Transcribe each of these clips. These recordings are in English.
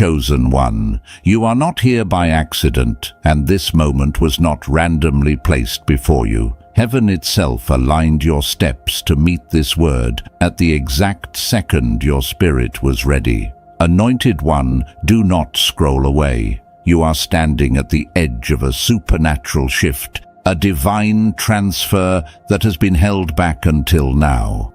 chosen one. You are not here by accident, and this moment was not randomly placed before you. Heaven itself aligned your steps to meet this word at the exact second your spirit was ready. Anointed one, do not scroll away. You are standing at the edge of a supernatural shift, a divine transfer that has been held back until now.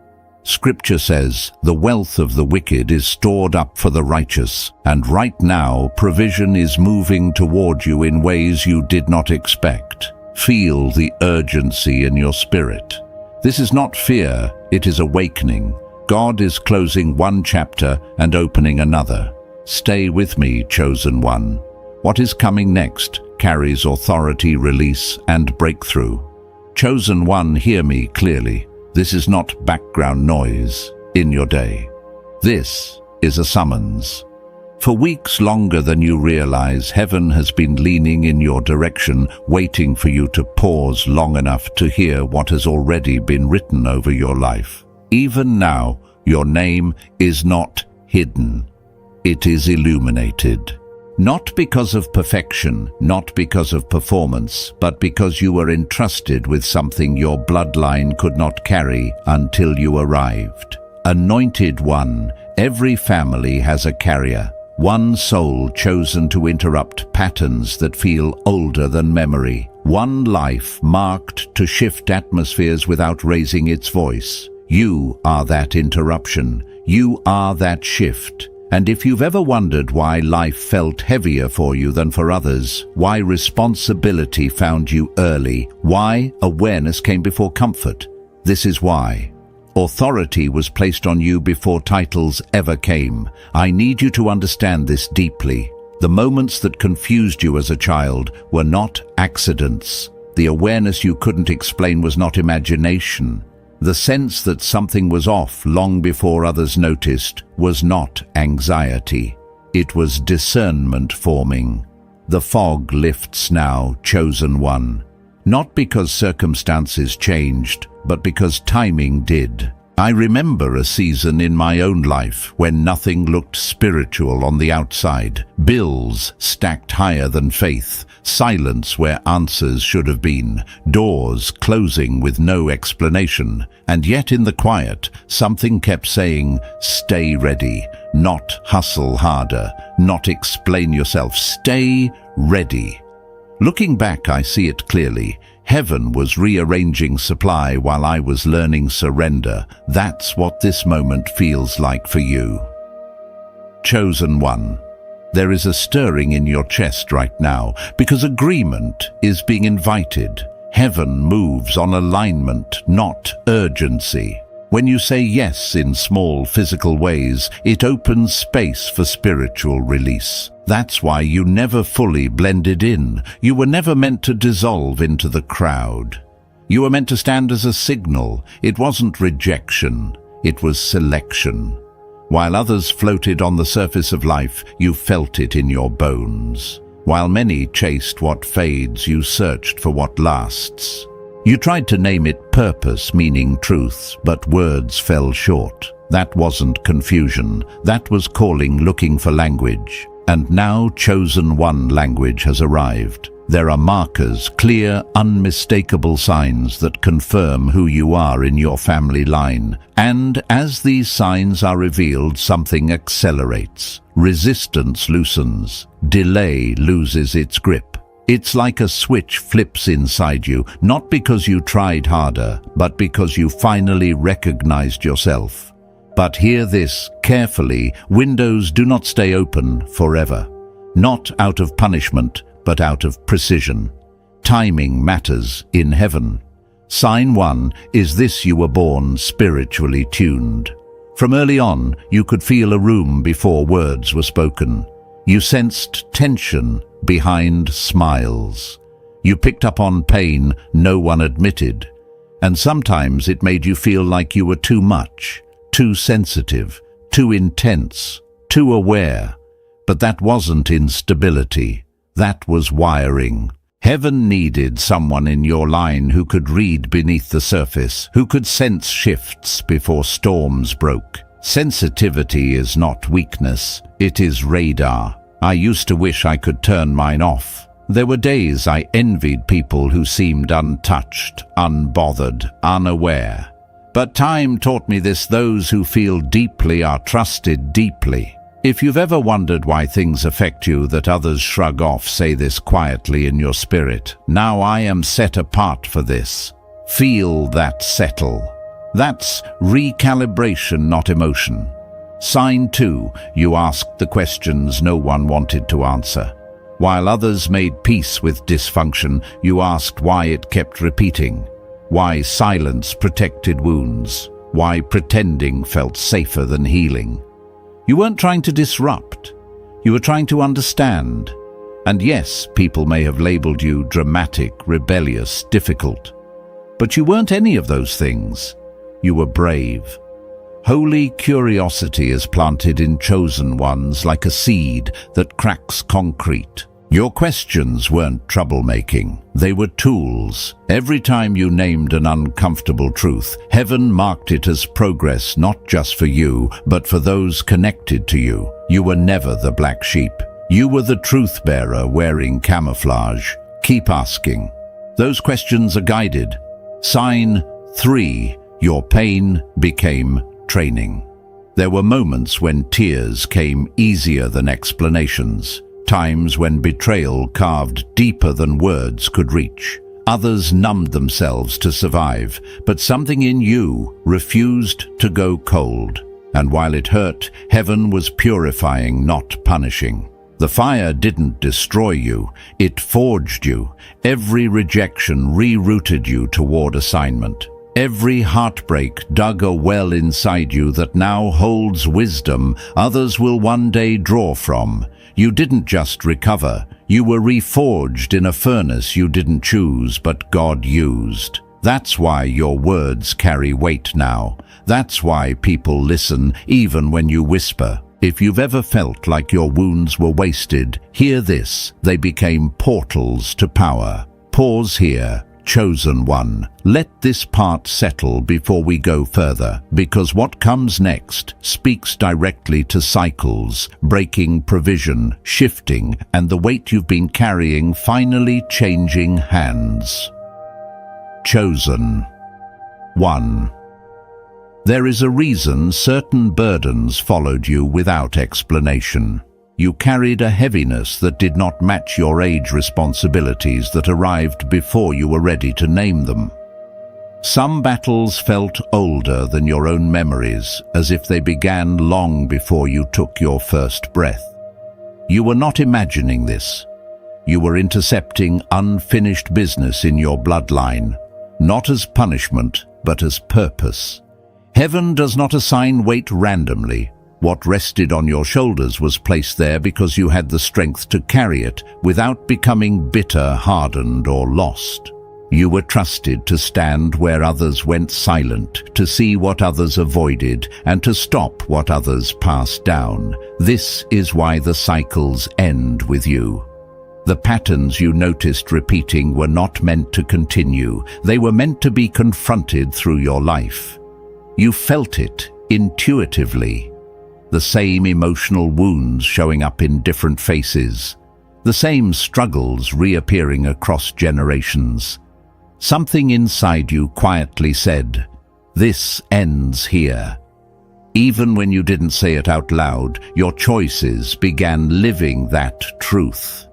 Scripture says, the wealth of the wicked is stored up for the righteous, and right now provision is moving toward you in ways you did not expect. Feel the urgency in your spirit. This is not fear, it is awakening. God is closing one chapter and opening another. Stay with me, chosen one. What is coming next carries authority, release, and breakthrough. Chosen one, hear me clearly. This is not background noise in your day. This is a summons. For weeks longer than you realize, heaven has been leaning in your direction, waiting for you to pause long enough to hear what has already been written over your life. Even now, your name is not hidden. It is illuminated. Not because of perfection, not because of performance, but because you were entrusted with something your bloodline could not carry until you arrived. Anointed one, every family has a carrier, one soul chosen to interrupt patterns that feel older than memory, one life marked to shift atmospheres without raising its voice. You are that interruption. You are that shift. And if you've ever wondered why life felt heavier for you than for others, why responsibility found you early, why awareness came before comfort, this is why. Authority was placed on you before titles ever came. I need you to understand this deeply. The moments that confused you as a child were not accidents. The awareness you couldn't explain was not imagination. The sense that something was off long before others noticed was not anxiety. It was discernment forming. The fog lifts now, chosen one. Not because circumstances changed, but because timing did. I remember a season in my own life when nothing looked spiritual on the outside. Bills stacked higher than faith, silence where answers should have been, doors closing with no explanation. And yet in the quiet, something kept saying, stay ready, not hustle harder, not explain yourself, stay ready. Looking back, I see it clearly. Heaven was rearranging supply while I was learning surrender. That's what this moment feels like for you. Chosen one, there is a stirring in your chest right now because agreement is being invited. Heaven moves on alignment, not urgency. When you say yes in small physical ways, it opens space for spiritual release. That's why you never fully blended in. You were never meant to dissolve into the crowd. You were meant to stand as a signal. It wasn't rejection, it was selection. While others floated on the surface of life, you felt it in your bones. While many chased what fades, you searched for what lasts. You tried to name it purpose, meaning truth, but words fell short. That wasn't confusion. That was calling, looking for language. And now chosen one language has arrived. There are markers, clear, unmistakable signs that confirm who you are in your family line. And as these signs are revealed, something accelerates. Resistance loosens. Delay loses its grip. It's like a switch flips inside you, not because you tried harder, but because you finally recognized yourself. But hear this carefully, windows do not stay open forever. Not out of punishment, but out of precision. Timing matters in heaven. Sign one is this: you were born spiritually tuned. From early on, you could feel a room before words were spoken. You sensed tension behind smiles. You picked up on pain no one admitted. And sometimes it made you feel like you were too much, too sensitive, too intense, too aware. But that wasn't instability. That was wiring. Heaven needed someone in your line who could read beneath the surface, who could sense shifts before storms broke. Sensitivity is not weakness, it is radar. I used to wish I could turn mine off. There were days I envied people who seemed untouched, unbothered, unaware. But time taught me this: those who feel deeply are trusted deeply. If you've ever wondered why things affect you that others shrug off, say this quietly in your spirit: now I am set apart for this. Feel that settle. That's recalibration, not emotion. Sign 2, you asked the questions no one wanted to answer. While others made peace with dysfunction, you asked why it kept repeating, why silence protected wounds, why pretending felt safer than healing. You weren't trying to disrupt, you were trying to understand. And yes, people may have labeled you dramatic, rebellious, difficult. But you weren't any of those things. You were brave. Holy curiosity is planted in chosen ones like a seed that cracks concrete. Your questions weren't troublemaking, they were tools. Every time you named an uncomfortable truth, heaven marked it as progress, not just for you, but for those connected to you. You were never the black sheep. You were the truth bearer wearing camouflage. Keep asking. Those questions are guided. Sign 3, your pain became training. There were moments when tears came easier than explanations, times when betrayal carved deeper than words could reach. Others numbed themselves to survive, but something in you refused to go cold. And while it hurt, heaven was purifying, not punishing. The fire didn't destroy you, it forged you. Every rejection rerouted you toward assignment. Every heartbreak dug a well inside you that now holds wisdom others will one day draw from. You didn't just recover, you were reforged in a furnace you didn't choose but God used. That's why your words carry weight now. That's why people listen even when you whisper. If you've ever felt like your wounds were wasted, hear this: they became portals to power. Pause here. Chosen one, let this part settle before we go further, because what comes next speaks directly to cycles, breaking provision, shifting, and the weight you've been carrying finally changing hands. Chosen. 1. There is a reason certain burdens followed you without explanation. You carried a heaviness that did not match your age, responsibilities that arrived before you were ready to name them. Some battles felt older than your own memories, as if they began long before you took your first breath. You were not imagining this. You were intercepting unfinished business in your bloodline, not as punishment, but as purpose. Heaven does not assign weight randomly. What rested on your shoulders was placed there because you had the strength to carry it without becoming bitter, hardened, or lost. You were trusted to stand where others went silent, to see what others avoided, and to stop what others passed down. This is why the cycles end with you. The patterns you noticed repeating were not meant to continue. They were meant to be confronted through your life. You felt it intuitively. The same emotional wounds showing up in different faces, the same struggles reappearing across generations. Something inside you quietly said, "This ends here." Even when you didn't say it out loud, your choices began living that truth.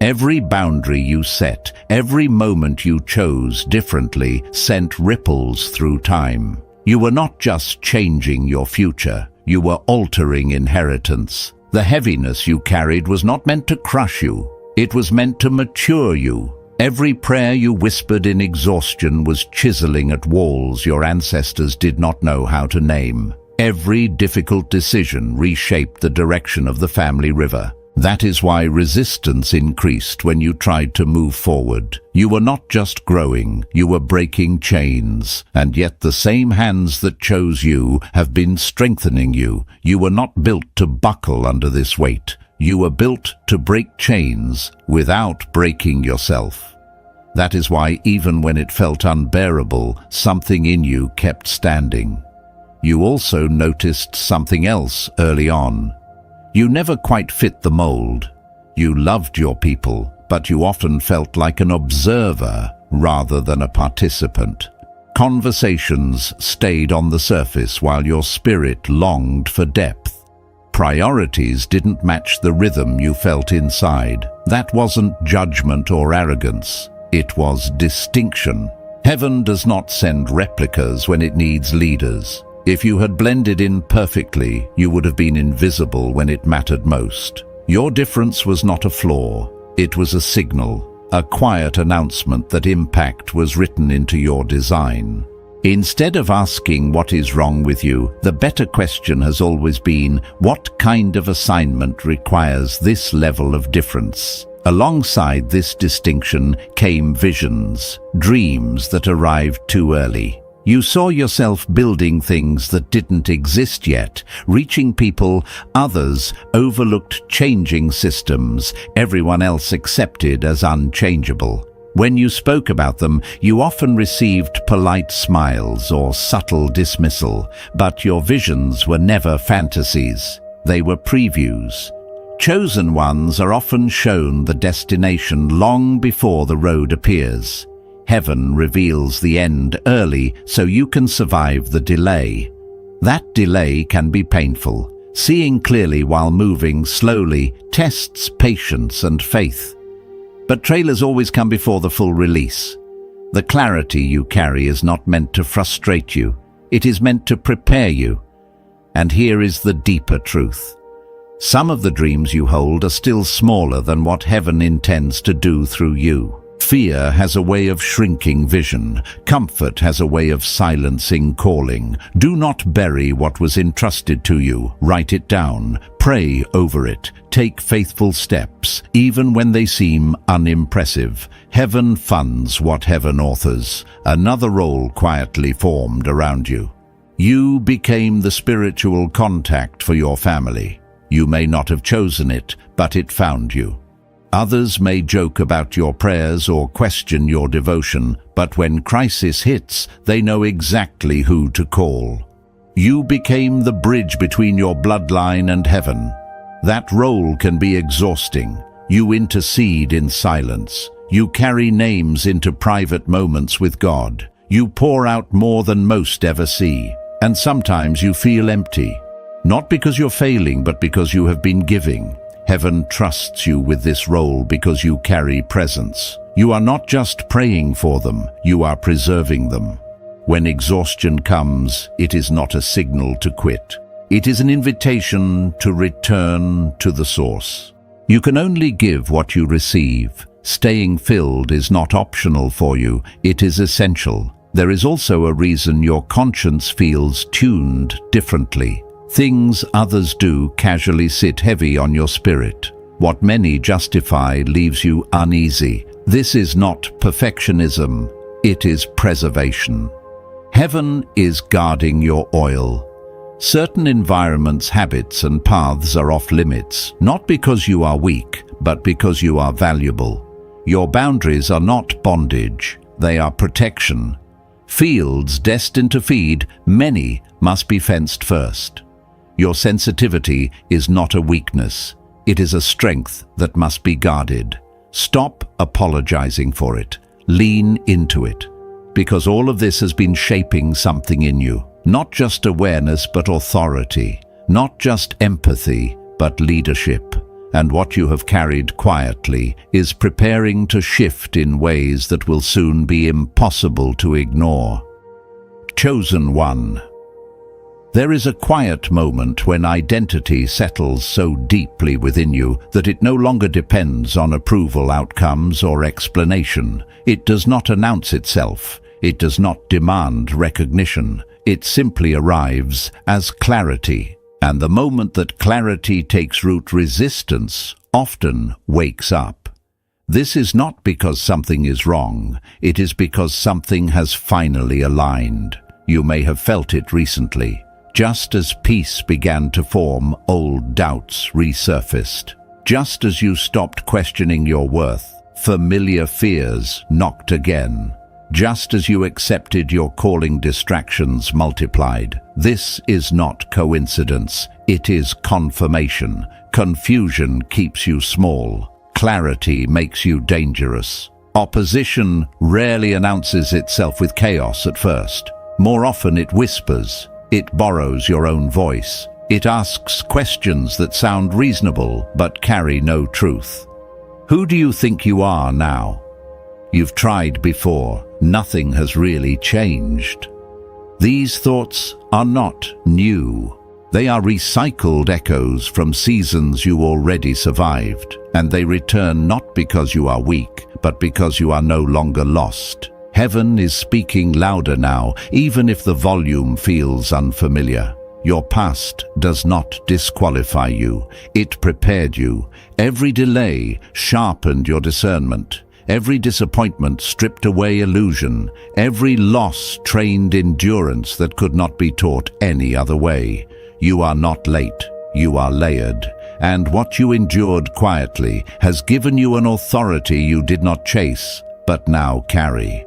Every boundary you set, every moment you chose differently, sent ripples through time. You were not just changing your future, you were altering inheritance. The heaviness you carried was not meant to crush you. It was meant to mature you. Every prayer you whispered in exhaustion was chiseling at walls your ancestors did not know how to name. Every difficult decision reshaped the direction of the family river. That is why resistance increased when you tried to move forward. You were not just growing, you were breaking chains. And yet the same hands that chose you have been strengthening you. You were not built to buckle under this weight. You were built to break chains without breaking yourself. That is why even when it felt unbearable, something in you kept standing. You also noticed something else early on. You never quite fit the mold. You loved your people, but you often felt like an observer rather than a participant. Conversations stayed on the surface while your spirit longed for depth. Priorities didn't match the rhythm you felt inside. That wasn't judgment or arrogance. It was distinction. Heaven does not send replicas when it needs leaders. If you had blended in perfectly, you would have been invisible when it mattered most. Your difference was not a flaw. It was a signal, a quiet announcement that impact was written into your design. Instead of asking what is wrong with you, the better question has always been, what kind of assignment requires this level of difference? Alongside this distinction came visions, dreams that arrived too early. You saw yourself building things that didn't exist yet, reaching people others overlooked, changing systems everyone else accepted as unchangeable. When you spoke about them, you often received polite smiles or subtle dismissal, but your visions were never fantasies. They were previews. Chosen ones are often shown the destination long before the road appears. Heaven reveals the end early so you can survive the delay. That delay can be painful. Seeing clearly while moving slowly tests patience and faith. But trailers always come before the full release. The clarity you carry is not meant to frustrate you. It is meant to prepare you. And here is the deeper truth. Some of the dreams you hold are still smaller than what heaven intends to do through you. Fear has a way of shrinking vision. Comfort has a way of silencing calling. Do not bury what was entrusted to you. Write it down. Pray over it. Take faithful steps, even when they seem unimpressive. Heaven funds what heaven authors. Another role quietly formed around you. You became the spiritual contact for your family. You may not have chosen it, but it found you. Others may joke about your prayers or question your devotion, but when crisis hits, they know exactly who to call. You became the bridge between your bloodline and heaven. That role can be exhausting. You intercede in silence. You carry names into private moments with God. You pour out more than most ever see. And sometimes you feel empty. Not because you're failing, but because you have been giving. Heaven trusts you with this role because you carry presence. You are not just praying for them, you are preserving them. When exhaustion comes, it is not a signal to quit. It is an invitation to return to the source. You can only give what you receive. Staying filled is not optional for you, it is essential. There is also a reason your conscience feels tuned differently. Things others do casually sit heavy on your spirit. What many justify leaves you uneasy. This is not perfectionism, it is preservation. Heaven is guarding your oil. Certain environments, habits, and paths are off limits, not because you are weak, but because you are valuable. Your boundaries are not bondage, they are protection. Fields destined to feed many must be fenced first. Your sensitivity is not a weakness. It is a strength that must be guarded. Stop apologizing for it. Lean into it. Because all of this has been shaping something in you. Not just awareness, but authority. Not just empathy, but leadership. And what you have carried quietly is preparing to shift in ways that will soon be impossible to ignore. Chosen one. There is a quiet moment when identity settles so deeply within you that it no longer depends on approval, outcomes, or explanation. It does not announce itself. It does not demand recognition. It simply arrives as clarity. And the moment that clarity takes root, resistance often wakes up. This is not because something is wrong. It is because something has finally aligned. You may have felt it recently. Just as peace began to form, old doubts resurfaced. Just as you stopped questioning your worth, familiar fears knocked again. Just as you accepted your calling, distractions multiplied. This is not coincidence, it is confirmation. Confusion keeps you small. Clarity makes you dangerous. Opposition rarely announces itself with chaos at first. More often it whispers. It borrows your own voice. It asks questions that sound reasonable but carry no truth. Who do you think you are now? You've tried before. Nothing has really changed. These thoughts are not new. They are recycled echoes from seasons you already survived, and they return not because you are weak, but because you are no longer lost. Heaven is speaking louder now, even if the volume feels unfamiliar. Your past does not disqualify you. It prepared you. Every delay sharpened your discernment. Every disappointment stripped away illusion. Every loss trained endurance that could not be taught any other way. You are not late. You are layered. And what you endured quietly has given you an authority you did not chase, but now carry.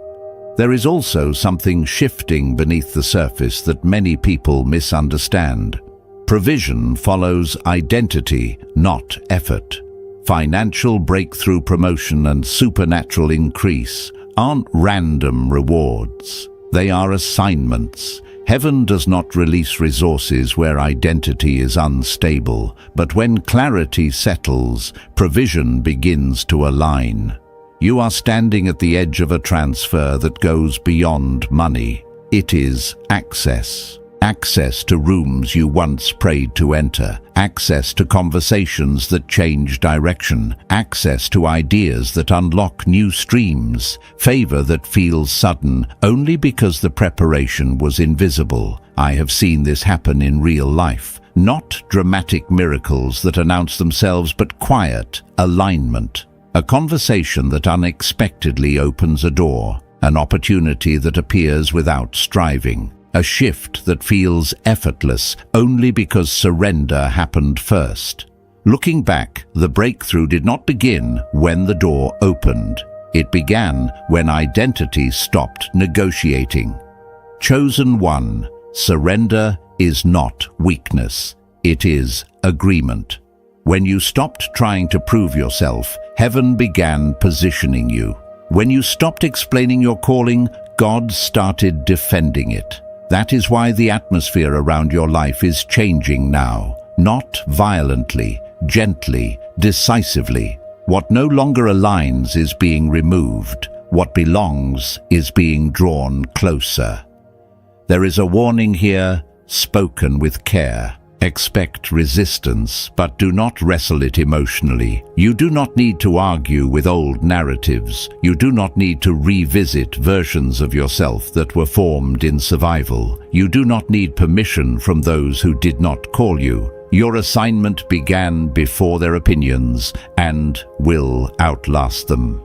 There is also something shifting beneath the surface that many people misunderstand. Provision follows identity, not effort. Financial breakthrough, promotion, and supernatural increase aren't random rewards. They are assignments. Heaven does not release resources where identity is unstable, but when clarity settles, provision begins to align. You are standing at the edge of a transfer that goes beyond money. It is access. Access to rooms you once prayed to enter. Access to conversations that change direction. Access to ideas that unlock new streams. Favor that feels sudden only because the preparation was invisible. I have seen this happen in real life. Not dramatic miracles that announce themselves, but quiet alignment. A conversation that unexpectedly opens a door. An opportunity that appears without striving. A shift that feels effortless only because surrender happened first. Looking back, the breakthrough did not begin when the door opened. It began when identity stopped negotiating. Chosen one, surrender is not weakness. It is agreement. When you stopped trying to prove yourself, heaven began positioning you. When you stopped explaining your calling, God started defending it. That is why the atmosphere around your life is changing now. Not violently, gently, decisively. What no longer aligns is being removed. What belongs is being drawn closer. There is a warning here, spoken with care. Expect resistance, but do not wrestle it emotionally. You do not need to argue with old narratives. You do not need to revisit versions of yourself that were formed in survival. You do not need permission from those who did not call you. Your assignment began before their opinions and will outlast them.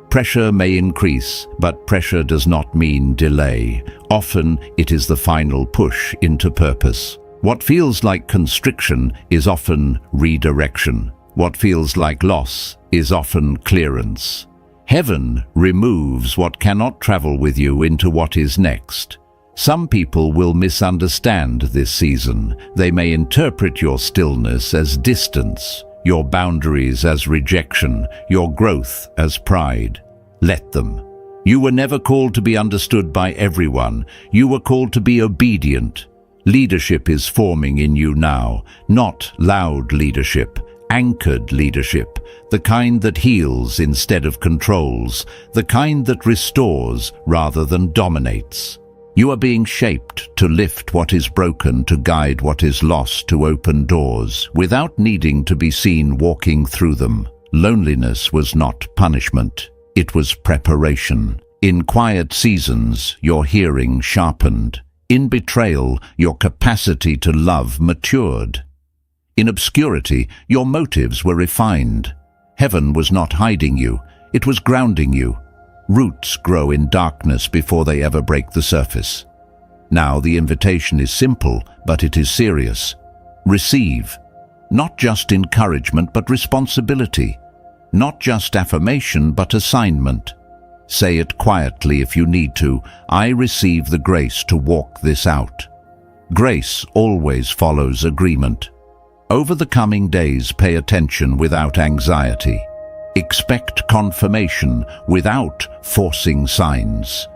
Pressure may increase, but pressure does not mean delay. Often it is the final push into purpose. What feels like constriction is often redirection. What feels like loss is often clearance. Heaven removes what cannot travel with you into what is next. Some people will misunderstand this season. They may interpret your stillness as distance, your boundaries as rejection, your growth as pride. Let them. You were never called to be understood by everyone. You were called to be obedient. Leadership is forming in you now, not loud leadership, anchored leadership, the kind that heals instead of controls, the kind that restores rather than dominates. You are being shaped to lift what is broken, to guide what is lost, to open doors, without needing to be seen walking through them. Loneliness was not punishment, it was preparation. In quiet seasons, your hearing sharpened. In betrayal, your capacity to love matured. In obscurity, your motives were refined. Heaven was not hiding you, it was grounding you. Roots grow in darkness before they ever break the surface. Now the invitation is simple, but it is serious. Receive. Not just encouragement, but responsibility. Not just affirmation, but assignment. Say it quietly if you need to. I receive the grace to walk this out. Grace always follows agreement. Over the coming days, pay attention without anxiety. Expect confirmation without forcing signs.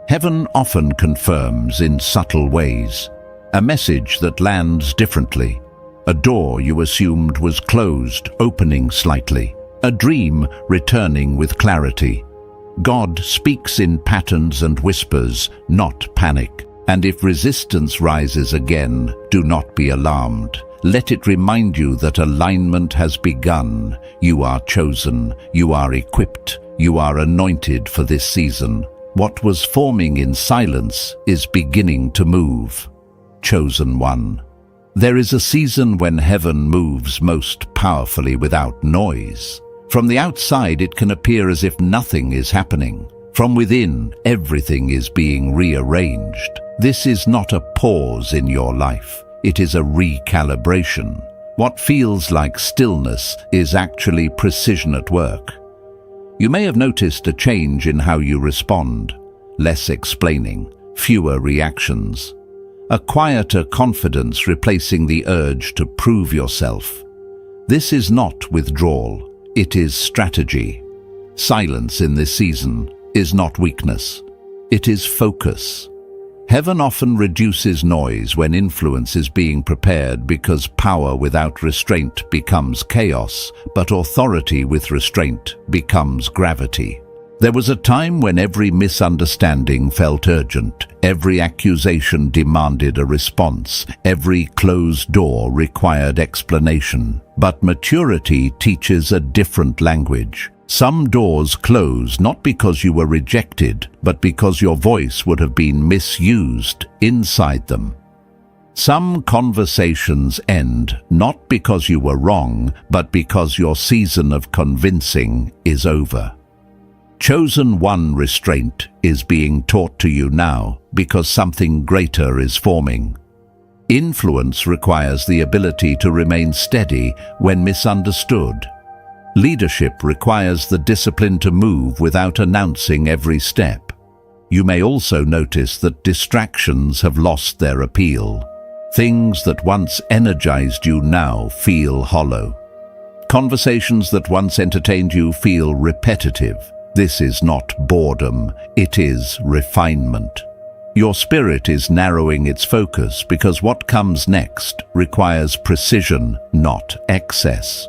Heaven often confirms in subtle ways. A message that lands differently. A door you assumed was closed, opening slightly. A dream returning with clarity. God speaks in patterns and whispers, not panic. And if resistance rises again, do not be alarmed. Let it remind you that alignment has begun. You are chosen, you are equipped, you are anointed for this season. What was forming in silence is beginning to move. Chosen one. There is a season when heaven moves most powerfully without noise. From the outside, it can appear as if nothing is happening. From within, everything is being rearranged. This is not a pause in your life. It is a recalibration. What feels like stillness is actually precision at work. You may have noticed a change in how you respond. Less explaining, fewer reactions. A quieter confidence replacing the urge to prove yourself. This is not withdrawal. It is strategy. Silence in this season is not weakness. It is focus. Heaven often reduces noise when influence is being prepared because power without restraint becomes chaos, but authority with restraint becomes gravity. There was a time when every misunderstanding felt urgent, every accusation demanded a response, every closed door required explanation. But maturity teaches a different language. Some doors close not because you were rejected, but because your voice would have been misused inside them. Some conversations end not because you were wrong, but because your season of convincing is over. Chosen one restraint is being taught to you now because something greater is forming. Influence requires the ability to remain steady when misunderstood. Leadership requires the discipline to move without announcing every step. You may also notice that distractions have lost their appeal. Things that once energized you now feel hollow. Conversations that once entertained you feel repetitive. This is not boredom, it is refinement. Your spirit is narrowing its focus because what comes next requires precision, not excess.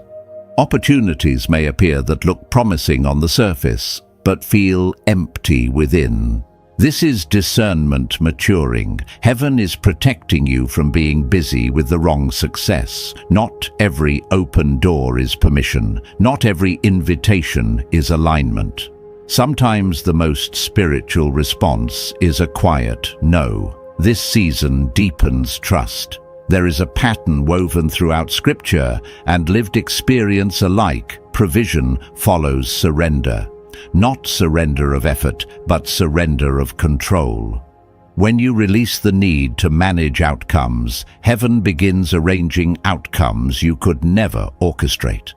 Opportunities may appear that look promising on the surface, but feel empty within. This is discernment maturing. Heaven is protecting you from being busy with the wrong success. Not every open door is permission. Not every invitation is alignment. Sometimes the most spiritual response is a quiet no. This season deepens trust. There is a pattern woven throughout Scripture and lived experience alike. Provision follows surrender. Not surrender of effort, but surrender of control. When you release the need to manage outcomes, heaven begins arranging outcomes you could never orchestrate.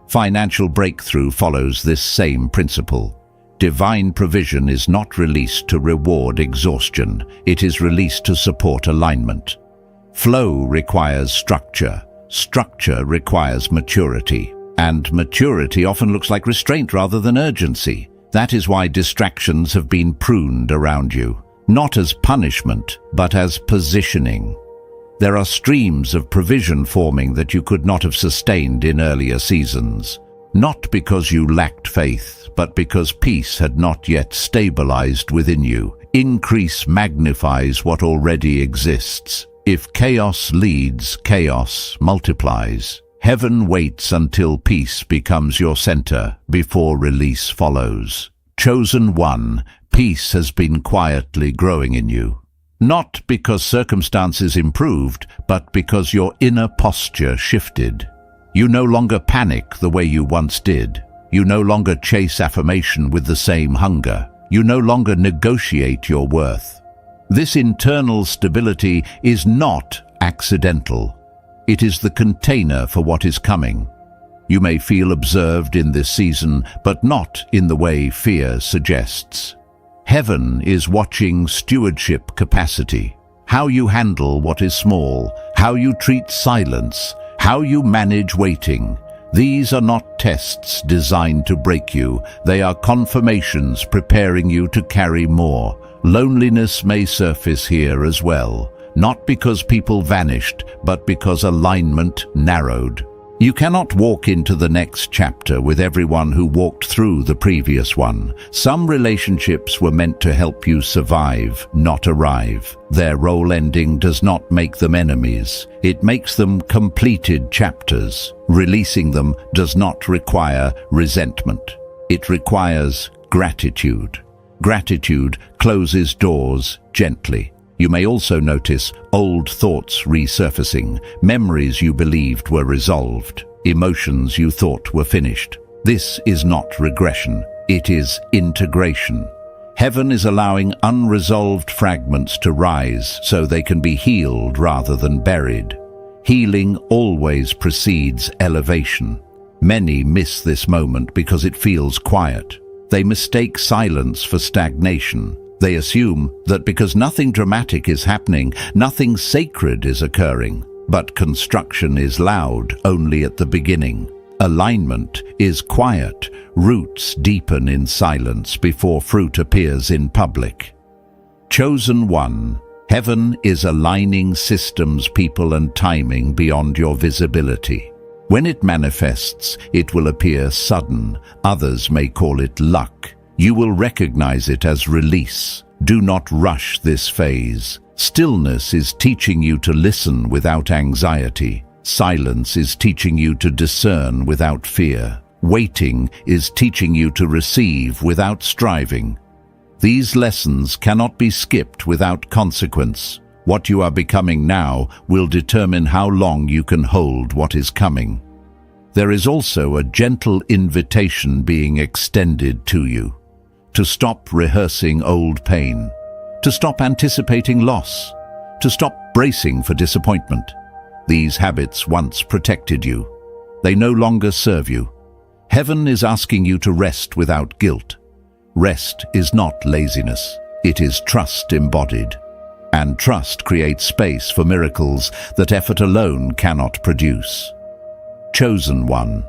Financial breakthrough follows this same principle. Divine provision is not released to reward exhaustion. It is released to support alignment. Flow requires structure. Structure requires maturity. And maturity often looks like restraint rather than urgency. That is why distractions have been pruned around you. Not as punishment, but as positioning. There are streams of provision forming that you could not have sustained in earlier seasons. Not because you lacked faith, but because peace had not yet stabilized within you. Increase magnifies what already exists. If chaos leads, chaos multiplies. Heaven waits until peace becomes your center before release follows. Chosen one, peace has been quietly growing in you. Not because circumstances improved, but because your inner posture shifted. You no longer panic the way you once did. You no longer chase affirmation with the same hunger. You no longer negotiate your worth. This internal stability is not accidental. It is the container for what is coming. You may feel observed in this season, but not in the way fear suggests. Heaven is watching stewardship capacity. How you handle what is small, how you treat silence, how you manage waiting. These are not tests designed to break you. They are confirmations preparing you to carry more. Loneliness may surface here as well, not because people vanished, but because alignment narrowed. You cannot walk into the next chapter with everyone who walked through the previous one. Some relationships were meant to help you survive, not arrive. Their role ending does not make them enemies. It makes them completed chapters. Releasing them does not require resentment. It requires gratitude. Gratitude closes doors gently. You may also notice old thoughts resurfacing, memories you believed were resolved, emotions you thought were finished. This is not regression, it is integration. Heaven is allowing unresolved fragments to rise so they can be healed rather than buried. Healing always precedes elevation. Many miss this moment because it feels quiet. They mistake silence for stagnation. They assume that because nothing dramatic is happening, nothing sacred is occurring. But construction is loud only at the beginning. Alignment is quiet. Roots deepen in silence before fruit appears in public. Chosen one. Heaven is aligning systems, people, and timing beyond your visibility. When it manifests, it will appear sudden. Others may call it luck. You will recognize it as release. Do not rush this phase. Stillness is teaching you to listen without anxiety. Silence is teaching you to discern without fear. Waiting is teaching you to receive without striving. These lessons cannot be skipped without consequence. What you are becoming now will determine how long you can hold what is coming. There is also a gentle invitation being extended to you. To stop rehearsing old pain, to stop anticipating loss, to stop bracing for disappointment. These habits once protected you. They no longer serve you. Heaven is asking you to rest without guilt. Rest is not laziness. It is trust embodied. And trust creates space for miracles that effort alone cannot produce. Chosen one.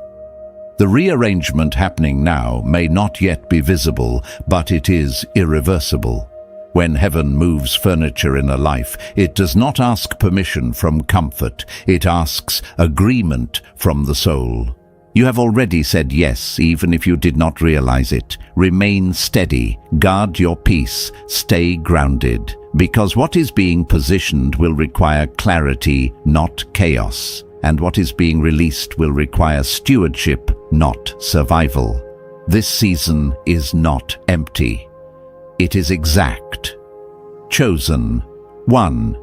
The rearrangement happening now may not yet be visible, but it is irreversible. When heaven moves furniture in a life, it does not ask permission from comfort. It asks agreement from the soul. You have already said yes, even if you did not realize it. Remain steady, guard your peace, stay grounded, because what is being positioned will require clarity, not chaos. And what is being released will require stewardship, not survival. This season is not empty. It is exact. Chosen. 1.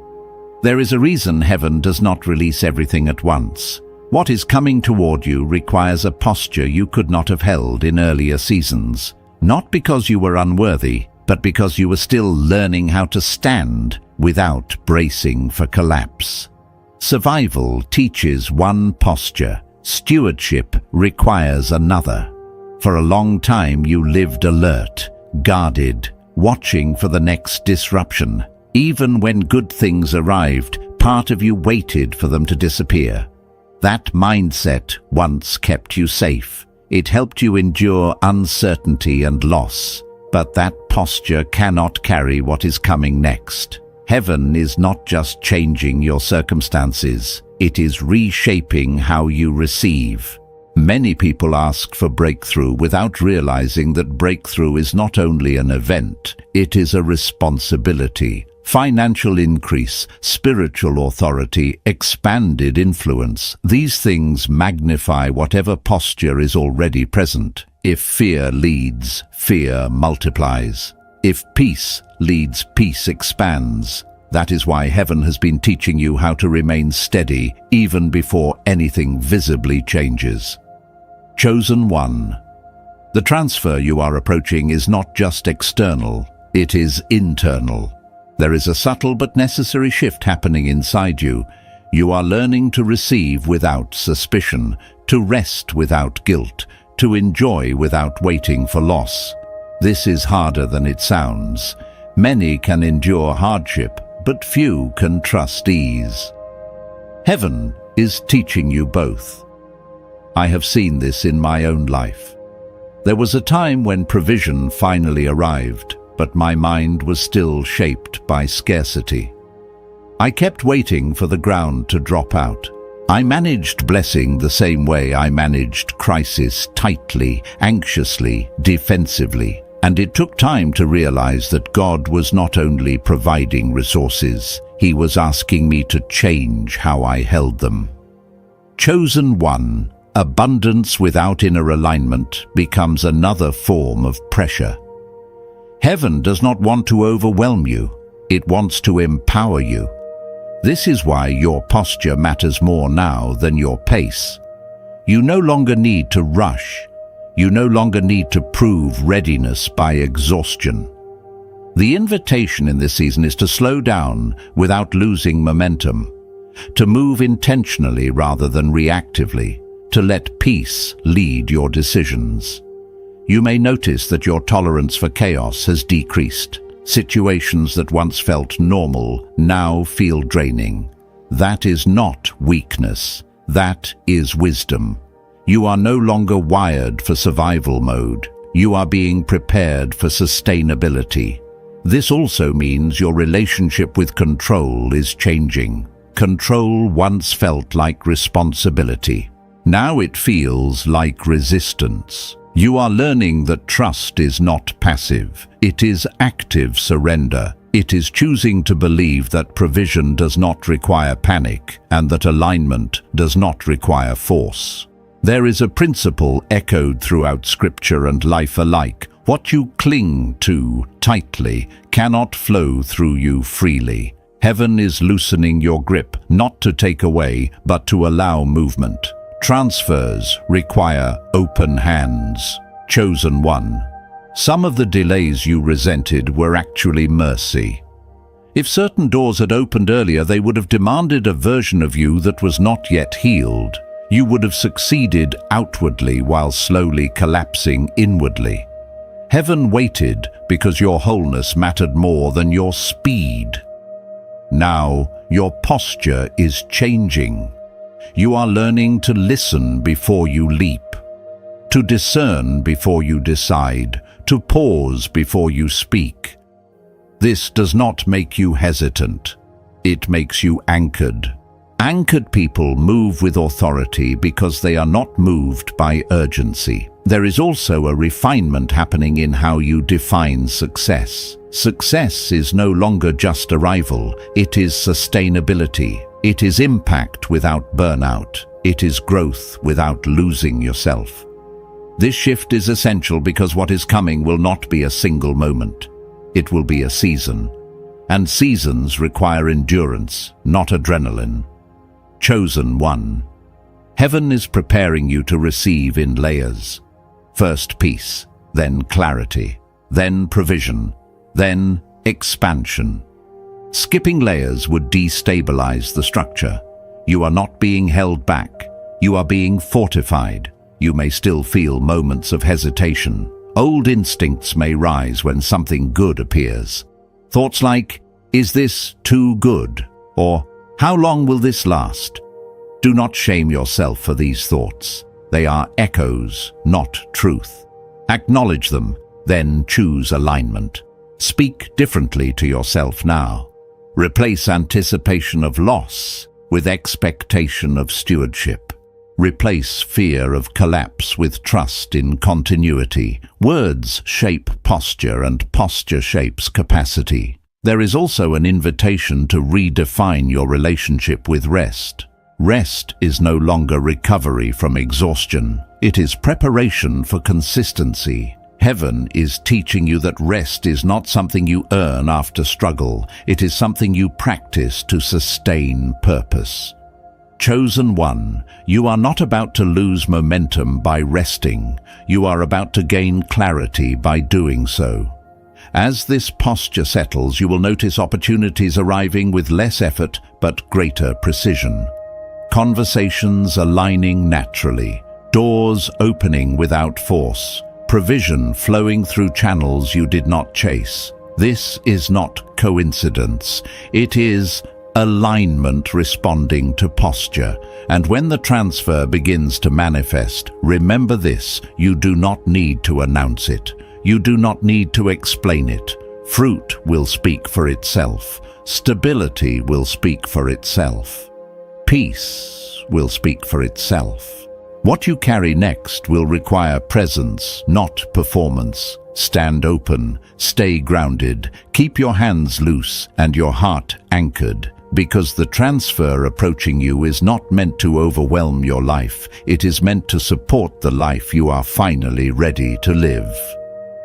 There is a reason heaven does not release everything at once. What is coming toward you requires a posture you could not have held in earlier seasons. Not because you were unworthy, but because you were still learning how to stand without bracing for collapse. Survival teaches one posture. Stewardship requires another. For a long time you lived alert, guarded, watching for the next disruption. Even when good things arrived, part of you waited for them to disappear. That mindset once kept you safe. It helped you endure uncertainty and loss. But that posture cannot carry what is coming next. Heaven is not just changing your circumstances, it is reshaping how you receive. Many people ask for breakthrough without realizing that breakthrough is not only an event, it is a responsibility. Financial increase, spiritual authority, expanded influence. These things magnify whatever posture is already present. If fear leads, fear multiplies. If peace leads, peace expands. That is why heaven has been teaching you how to remain steady even before anything visibly changes. Chosen one. The transfer you are approaching is not just external, it is internal. There is a subtle but necessary shift happening inside you. You are learning to receive without suspicion, to rest without guilt, to enjoy without waiting for loss. This is harder than it sounds. Many can endure hardship, but few can trust ease. Heaven is teaching you both. I have seen this in my own life. There was a time when provision finally arrived, but my mind was still shaped by scarcity. I kept waiting for the ground to drop out. I managed blessing the same way I managed crisis, tightly, anxiously, defensively. And it took time to realize that God was not only providing resources, He was asking me to change how I held them. Chosen one, abundance without inner alignment becomes another form of pressure. Heaven does not want to overwhelm you. It wants to empower you. This is why your posture matters more now than your pace. You no longer need to rush. You no longer need to prove readiness by exhaustion. The invitation in this season is to slow down without losing momentum, to move intentionally rather than reactively, to let peace lead your decisions. You may notice that your tolerance for chaos has decreased. Situations that once felt normal now feel draining. That is not weakness. That is wisdom. You are no longer wired for survival mode. You are being prepared for sustainability. This also means your relationship with control is changing. Control once felt like responsibility. Now it feels like resistance. You are learning that trust is not passive. It is active surrender. It is choosing to believe that provision does not require panic and that alignment does not require force. There is a principle echoed throughout Scripture and life alike. What you cling to tightly cannot flow through you freely. Heaven is loosening your grip, not to take away, but to allow movement. Transfers require open hands. Chosen one. Some of the delays you resented were actually mercy. If certain doors had opened earlier, they would have demanded a version of you that was not yet healed. You would have succeeded outwardly while slowly collapsing inwardly. Heaven waited because your wholeness mattered more than your speed. Now, your posture is changing. You are learning to listen before you leap, to discern before you decide, to pause before you speak. This does not make you hesitant. It makes you anchored. Anchored people move with authority because they are not moved by urgency. There is also a refinement happening in how you define success. Success is no longer just arrival. It is sustainability. It is impact without burnout. It is growth without losing yourself. This shift is essential because what is coming will not be a single moment. It will be a season. And seasons require endurance, not adrenaline. Chosen one. Heaven is preparing you to receive in layers. First peace, then clarity, then provision, then expansion. Skipping layers would destabilize the structure. You are not being held back. You are being fortified. You may still feel moments of hesitation. Old instincts may rise when something good appears. Thoughts like, is this too good? Or, how long will this last? Do not shame yourself for these thoughts. They are echoes, not truth. Acknowledge them, then choose alignment. Speak differently to yourself now. Replace anticipation of loss with expectation of stewardship. Replace fear of collapse with trust in continuity. Words shape posture, and posture shapes capacity. There is also an invitation to redefine your relationship with rest. Rest is no longer recovery from exhaustion. It is preparation for consistency. Heaven is teaching you that rest is not something you earn after struggle. It is something you practice to sustain purpose. Chosen one, you are not about to lose momentum by resting. You are about to gain clarity by doing so. As this posture settles, you will notice opportunities arriving with less effort but greater precision. Conversations aligning naturally, doors opening without force, provision flowing through channels you did not chase. This is not coincidence. It is alignment responding to posture. And when the transfer begins to manifest, remember this: you do not need to announce it. You do not need to explain it. Fruit will speak for itself. Stability will speak for itself. Peace will speak for itself. What you carry next will require presence, not performance. Stand open, stay grounded, keep your hands loose and your heart anchored, because the transfer approaching you is not meant to overwhelm your life. It is meant to support the life you are finally ready to live.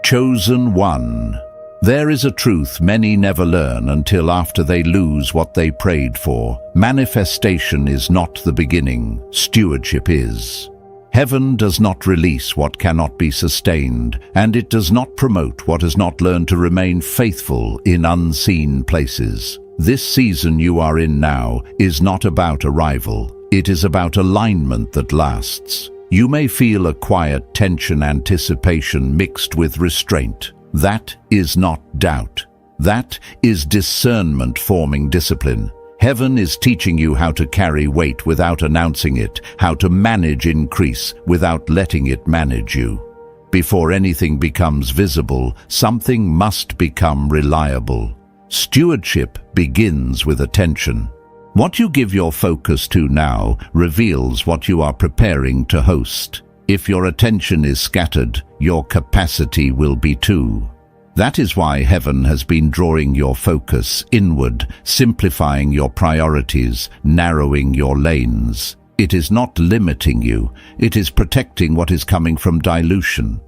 Chosen one. There is a truth many never learn until after they lose what they prayed for. Manifestation is not the beginning, stewardship is. Heaven does not release what cannot be sustained, and it does not promote what has not learned to remain faithful in unseen places. This season you are in now is not about arrival. It is about alignment that lasts. You may feel a quiet tension, anticipation mixed with restraint. That is not doubt. That is discernment forming discipline. Heaven is teaching you how to carry weight without announcing it, how to manage increase without letting it manage you. Before anything becomes visible, something must become reliable. Stewardship begins with attention. What you give your focus to now reveals what you are preparing to host. If your attention is scattered, your capacity will be too. That is why heaven has been drawing your focus inward, simplifying your priorities, narrowing your lanes. It is not limiting you, it is protecting what is coming from dilution.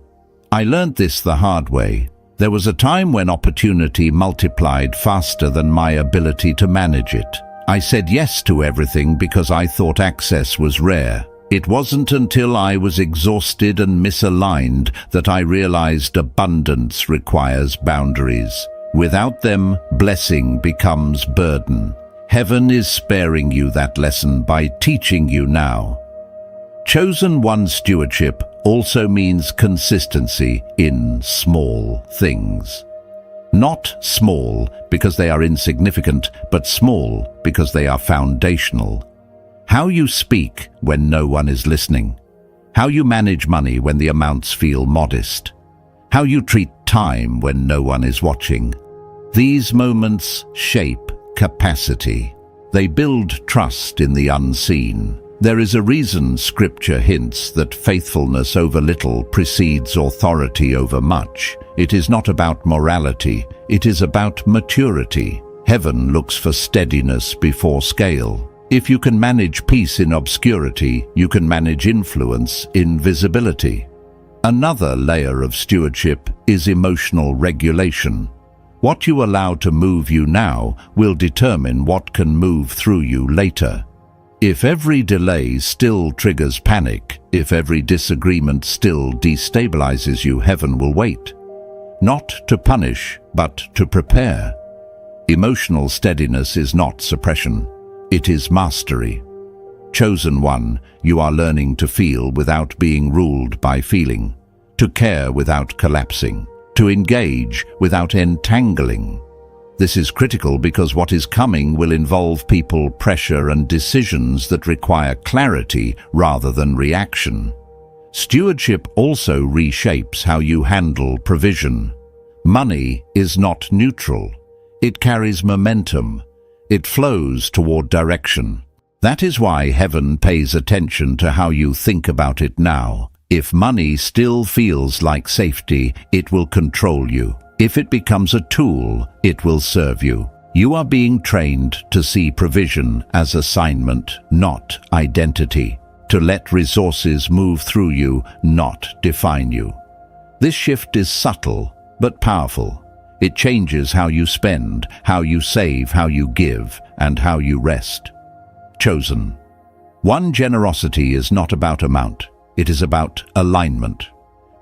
I learned this the hard way. There was a time when opportunity multiplied faster than my ability to manage it. I said yes to everything because I thought access was rare. It wasn't until I was exhausted and misaligned that I realized abundance requires boundaries. Without them, blessing becomes burden. Heaven is sparing you that lesson by teaching you now. Chosen one stewardship also means consistency in small things. Not small because they are insignificant, but small because they are foundational. How you speak when no one is listening. How you manage money when the amounts feel modest. How you treat time when no one is watching. These moments shape capacity. They build trust in the unseen. There is a reason Scripture hints that faithfulness over little precedes authority over much. It is not about morality, it is about maturity. Heaven looks for steadiness before scale. If you can manage peace in obscurity, you can manage influence in visibility. Another layer of stewardship is emotional regulation. What you allow to move you now will determine what can move through you later. If every delay still triggers panic, if every disagreement still destabilizes you, heaven will wait. Not to punish, but to prepare. Emotional steadiness is not suppression. It is mastery. Chosen one, you are learning to feel without being ruled by feeling, to care without collapsing, to engage without entangling. This is critical because what is coming will involve people, pressure, and decisions that require clarity rather than reaction. Stewardship also reshapes how you handle provision. Money is not neutral. It carries momentum. It flows toward direction. That is why heaven pays attention to how you think about it now. If money still feels like safety, it will control you. If it becomes a tool, it will serve you. You are being trained to see provision as assignment, not identity. To let resources move through you, not define you. This shift is subtle, but powerful. It changes how you spend, how you save, how you give, and how you rest. Chosen. One, generosity is not about amount. It is about alignment.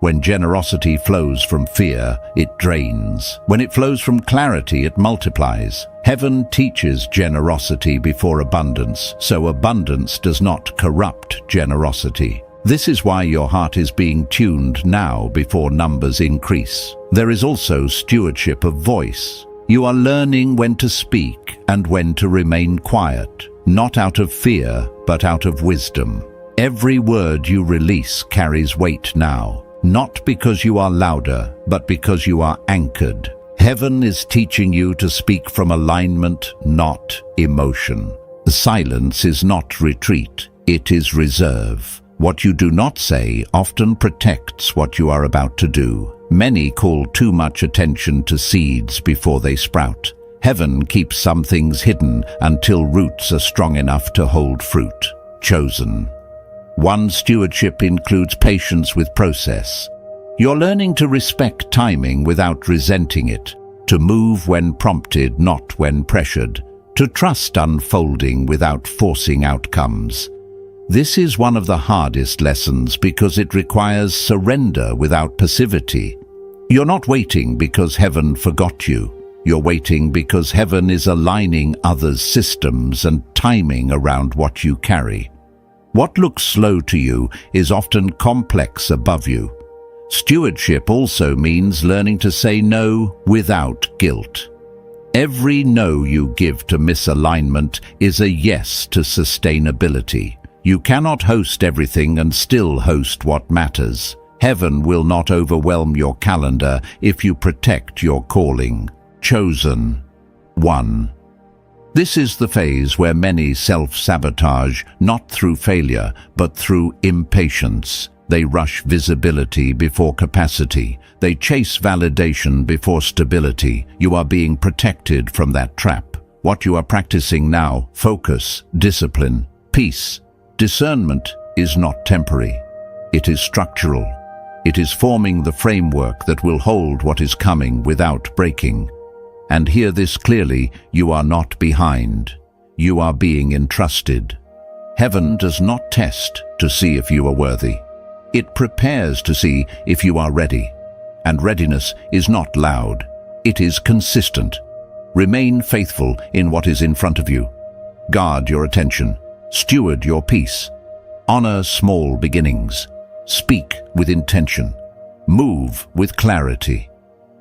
When generosity flows from fear, it drains. When it flows from clarity, it multiplies. Heaven teaches generosity before abundance, so abundance does not corrupt generosity. This is why your heart is being tuned now before numbers increase. There is also stewardship of voice. You are learning when to speak and when to remain quiet, not out of fear, but out of wisdom. Every word you release carries weight now, not because you are louder, but because you are anchored. Heaven is teaching you to speak from alignment, not emotion. Silence is not retreat, it is reserve. What you do not say often protects what you are about to do. Many call too much attention to seeds before they sprout. Heaven keeps some things hidden until roots are strong enough to hold fruit. Chosen. One stewardship includes patience with process. You're learning to respect timing without resenting it, to move when prompted, not when pressured, to trust unfolding without forcing outcomes. This is one of the hardest lessons because it requires surrender without passivity. You're not waiting because heaven forgot you. You're waiting because heaven is aligning others' systems and timing around what you carry. What looks slow to you is often complex above you. Stewardship also means learning to say no without guilt. Every no you give to misalignment is a yes to sustainability. You cannot host everything and still host what matters. Heaven will not overwhelm your calendar if you protect your calling. Chosen. 1. This is the phase where many self-sabotage, not through failure, but through impatience. They rush visibility before capacity. They chase validation before stability. You are being protected from that trap. What you are practicing now, focus, discipline, peace, discernment, is not temporary. It is structural. It is forming the framework that will hold what is coming without breaking. And hear this clearly, you are not behind. You are being entrusted. Heaven does not test to see if you are worthy. It prepares to see if you are ready. And readiness is not loud. It is consistent. Remain faithful in what is in front of you. Guard your attention. Steward your peace. Honor small beginnings. Speak with intention. Move with clarity.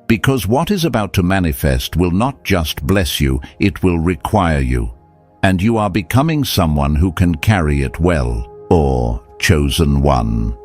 Because what is about to manifest will not just bless you, it will require you. And you are becoming someone who can carry it well, or chosen one.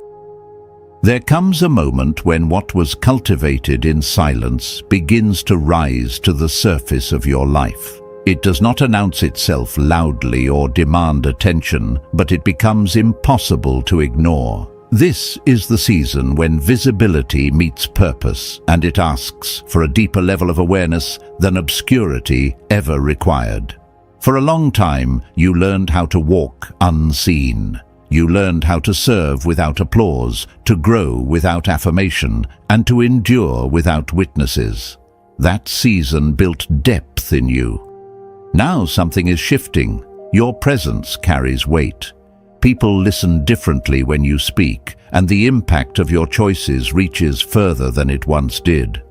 There comes a moment when what was cultivated in silence begins to rise to the surface of your life. It does not announce itself loudly or demand attention, but it becomes impossible to ignore. This is the season when visibility meets purpose, and it asks for a deeper level of awareness than obscurity ever required. For a long time, you learned how to walk unseen. You learned how to serve without applause, to grow without affirmation, and to endure without witnesses. That season built depth in you. Now something is shifting. Your presence carries weight. People listen differently when you speak, and the impact of your choices reaches further than it once did.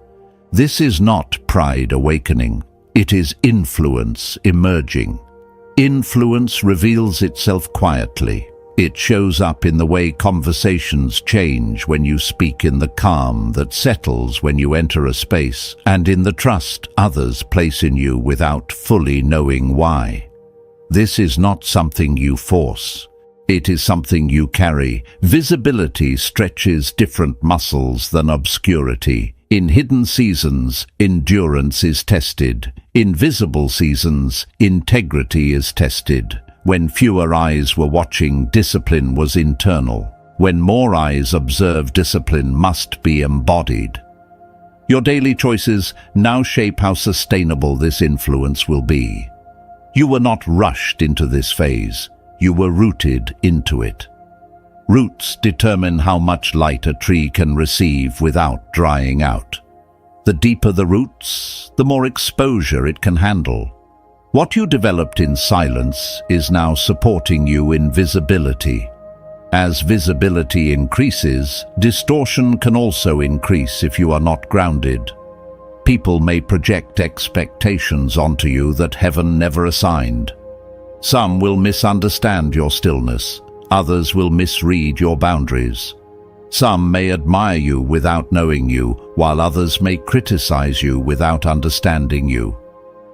This is not pride awakening. It is influence emerging. Influence reveals itself quietly. It shows up in the way conversations change when you speak, in the calm that settles when you enter a space, and in the trust others place in you without fully knowing why. This is not something you force. It is something you carry. Visibility stretches different muscles than obscurity. In hidden seasons, endurance is tested. In visible seasons, integrity is tested. When fewer eyes were watching, discipline was internal. When more eyes observe, discipline must be embodied. Your daily choices now shape how sustainable this influence will be. You were not rushed into this phase. You were rooted into it. Roots determine how much light a tree can receive without drying out. The deeper the roots, the more exposure it can handle. What you developed in silence is now supporting you in visibility. As visibility increases, distortion can also increase if you are not grounded. People may project expectations onto you that heaven never assigned. Some will misunderstand your stillness. Others will misread your boundaries. Some may admire you without knowing you, while others may criticize you without understanding you.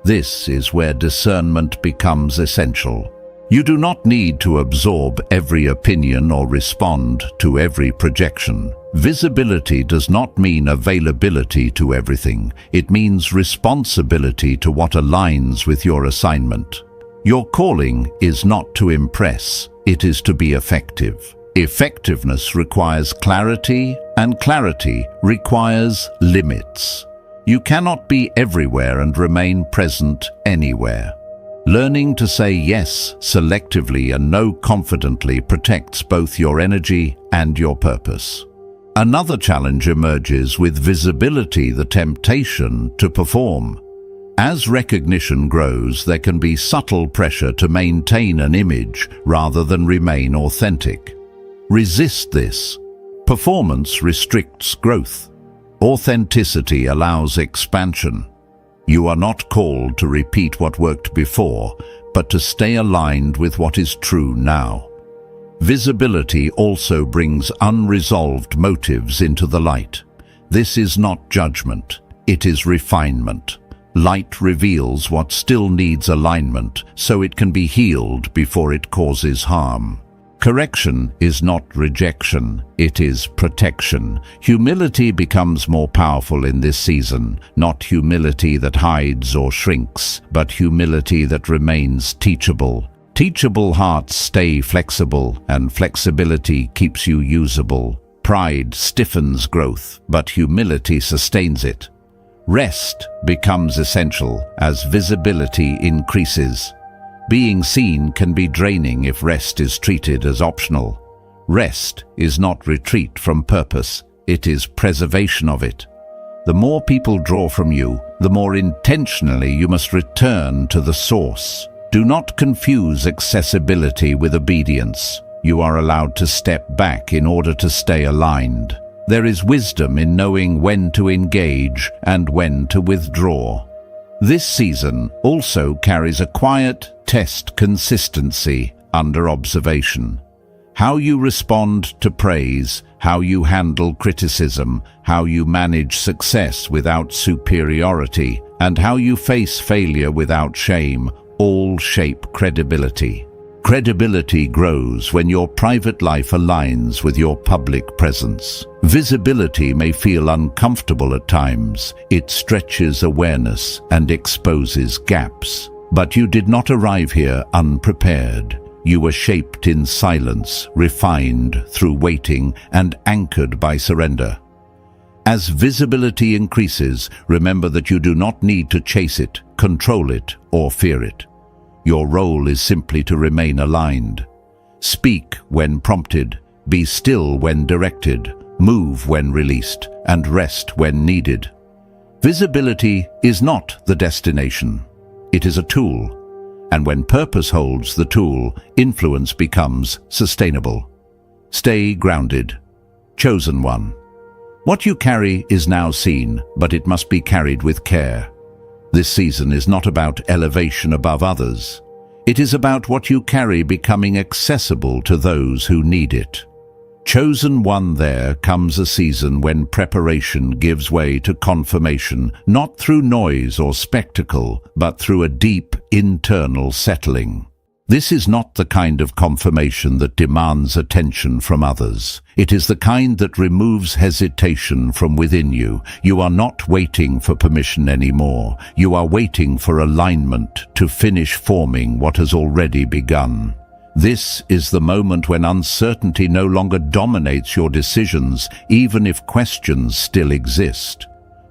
This is where discernment becomes essential. You do not need to absorb every opinion or respond to every projection. Visibility does not mean availability to everything. It means responsibility to what aligns with your assignment. Your calling is not to impress, it is to be effective. Effectiveness requires clarity, and clarity requires limits. You cannot be everywhere and remain present anywhere. Learning to say yes selectively and no confidently protects both your energy and your purpose. Another challenge emerges with visibility: the temptation to perform. As recognition grows, there can be subtle pressure to maintain an image rather than remain authentic. Resist this. Performance restricts growth. Authenticity allows expansion. You are not called to repeat what worked before, but to stay aligned with what is true now. Visibility also brings unresolved motives into the light. This is not judgment, it is refinement. Light reveals what still needs alignment, so it can be healed before it causes harm. Correction is not rejection, it is protection. Humility becomes more powerful in this season, not humility that hides or shrinks, but humility that remains teachable. Teachable hearts stay flexible, and flexibility keeps you usable. Pride stiffens growth, but humility sustains it. Rest becomes essential as visibility increases. Being seen can be draining if rest is treated as optional. Rest is not retreat from purpose, it is preservation of it. The more people draw from you, the more intentionally you must return to the source. Do not confuse accessibility with obedience. You are allowed to step back in order to stay aligned. There is wisdom in knowing when to engage and when to withdraw. This season also carries a quiet test consistency under observation. How you respond to praise, how you handle criticism, how you manage success without superiority, and how you face failure without shame, all shape credibility. Credibility grows when your private life aligns with your public presence. Visibility may feel uncomfortable at times. It stretches awareness and exposes gaps. But you did not arrive here unprepared. You were shaped in silence, refined through waiting, and anchored by surrender. As visibility increases, remember that you do not need to chase it, control it, or fear it. Your role is simply to remain aligned. Speak when prompted, be still when directed, move when released, and rest when needed. Visibility is not the destination. It is a tool. And when purpose holds the tool, influence becomes sustainable. Stay grounded. Chosen one. What you carry is now seen, but it must be carried with care. This season is not about elevation above others. It is about what you carry becoming accessible to those who need it. Chosen one, there comes a season when preparation gives way to confirmation, not through noise or spectacle, but through a deep internal settling. This is not the kind of confirmation that demands attention from others. It is the kind that removes hesitation from within you. You are not waiting for permission anymore. You are waiting for alignment to finish forming what has already begun. This is the moment when uncertainty no longer dominates your decisions, even if questions still exist.